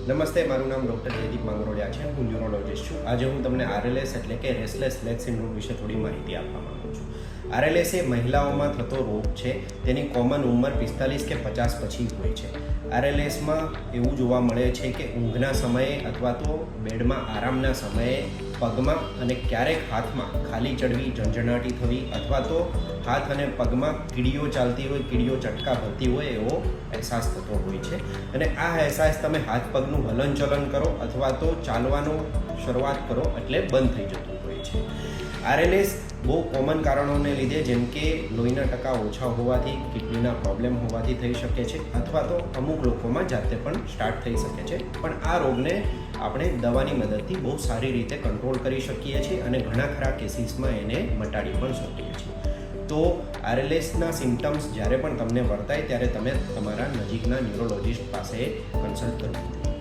નમસ્તે, મારું નામ ડૉક્ટર જયદીપ માંગરોળિયા છે. હું ન્યુરોલોજિસ્ટ છું. આજે હું તમને RLS એટલે કે રેસ્ટલેસ લેગ સિન્ડ્રોમ વિશે થોડી માહિતી આપવા માંગુ છું. RLS એ મહિલાઓમાં થતો રોગ છે. તેની કોમન ઉંમર 45 કે 50 પછી હોય છે. RLSમાં એવું જોવા મળે છે કે ઊંઘના સમયે અથવા તો બેડમાં આરામના સમયે પગમાં અને ક્યારેક હાથમાં ખાલી ચડવી, ઝંઝણાટી થવી અથવા તો હાથ અને પગમાં કીડીઓ ચાલતી હોય, કીડીઓ ચટકા ભરતી હોય એવો અહેસાસ થતો હોય છે. અને આ અહેસાસ તમે હાથ પગનું હલનચલન કરો અથવા તો ચાલવાનો શરૂઆત કરો એટલે બંધ થઈ જતું હોય છે. RLS બહુ કોમન કારણોને લીધે, જેમ કે લોહીના ટકા ઓછા હોવાથી, કિડનીના પ્રોબ્લેમ હોવાથી થઈ શકે છે અથવા તો અમુક લોકોમાં જાતે પણ સ્ટાર્ટ થઈ શકે છે. પણ આ રોગને આપણે દવાની મદદથી બહુ સારી રીતે કંટ્રોલ કરી શકીએ છીએ અને ઘણા ખરા કેસીસમાં એને મટાડી પણ શકીએ છીએ. તો RLSના સિમ્ટમ્સ જ્યારે પણ તમને વર્તાય ત્યારે તમે તમારા નજીકના ન્યુરોલોજિસ્ટ પાસે કન્સલ્ટ કરવું.